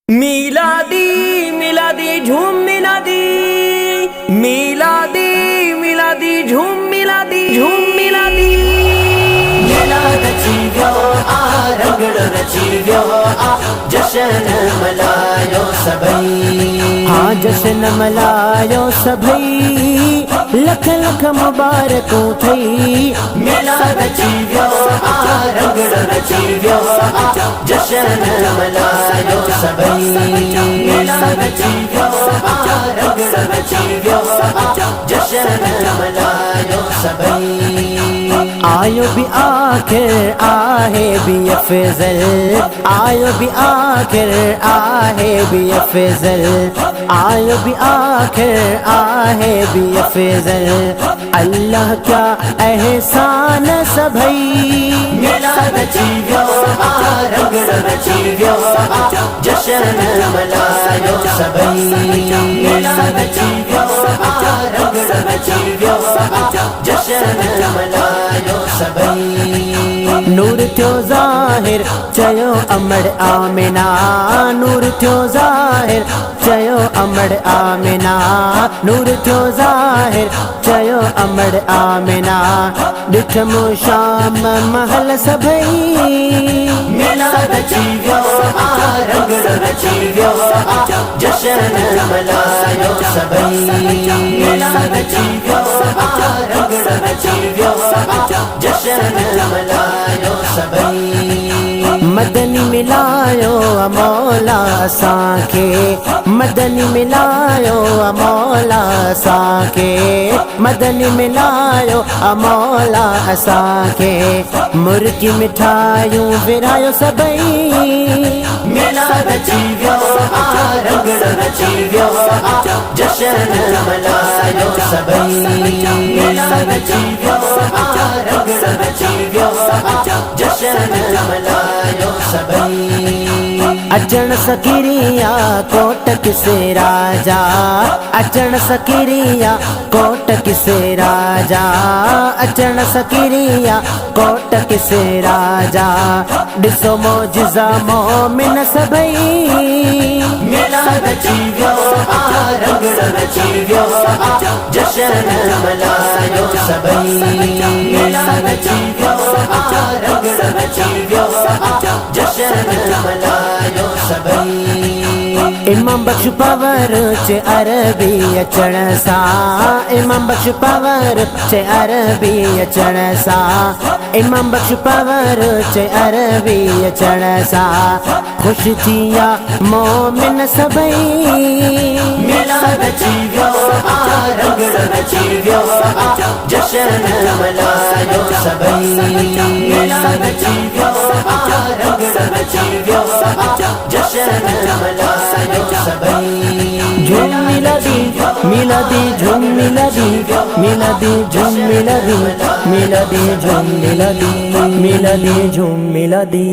मिलादी मिलादी झूम मिलादी मिलादी मिलादी झूम मिलादी झूम मिलादी मिलाद रचिव्यो आ रंगड़ रचिव्यो आ जशन मलायो सबई आ जशन मलायो सबई लख लख मुबारकूं थई। मिलाद रचिव्यो आ रंगड़ रचिव्यो आ जशन मलायो सबई मिलाद रचिव्यो आ रंगड़ रचिव्यो आ जशन मलायो सबई। आयो भी आखिर आहे भी अफजल, आयो भी आखिर आहे भी अफजल, आयो भी आखिर आहे भी अफजल। अल्लाह क्या एहसान सबई। मिलाद रचिव्यो आ रंगड़ रचिव्यो आ जशन मलायो सबई मिलाद रचिव्यो आ रंगड़ रचिव्यो आ जशन मलायो सबई। नूर थियो ज़ाहिर चयो अमड़ आमिना, नूर थियो ज़ाहिर चयो अमड़ आमिना, नूर थियो ज़ाहिर चयो अमड़ आमिना। ॾिठमु शाम महल सभई। मिलाद रचिव्यो आ रंगड़ रचिव्यो आ जशन मलायो सबई मिलाद रचिव्यो आ रंगड़ रचिव्यो आ जशन मलायो सबई। मदनी मिलायो मौला असांखे, मदनी मिलायो मौला असांखे, मदनी मिलायो मौला असांखे। मुर्गी मिठायूं विरायो सबई। मिलाद रचिव्यो आ रंगड़ रचिव्यो आ जशन मलायो सबई मिलाद रचिव्यो आ रंगड़ रचिव्यो आ जशन मलायो सबई। अचण सकिरिया कोट किसे राजा, अचण सकिरिया कोट किसे राजा, अचण सकिरिया कोट किसे राजा। ॾिसो मौजिज़ा मोमिन सबई। मिलाद रचिव्यो आ रंगड़ रचिव्यो आ जशन मलायो सबई मिलाद रचिव्यो आ रंगड़ रचिव्यो आ जशन मलायो सबई। इमाम बख्श पवर चे अरबी अचण सां, इमाम बख्श पवर चे अरबी अचण सां, इमाम बख्श पवर चे अरबी अचण सां। ख़ुशि थिया मोमिन सबई। मिलाद रचिव्यो आ रंगड़ रचिव्यो आ जशन मलायो सबई मिलाद रचिव्यो आ रंगड़ रचिव्यो आ जशन मलायो सबई। झूम मिलादी मिलादी झूम मिलादी मिलादी झूम मिलादी मिलादी झूम मिलादी मिलादी झूम मिलादी।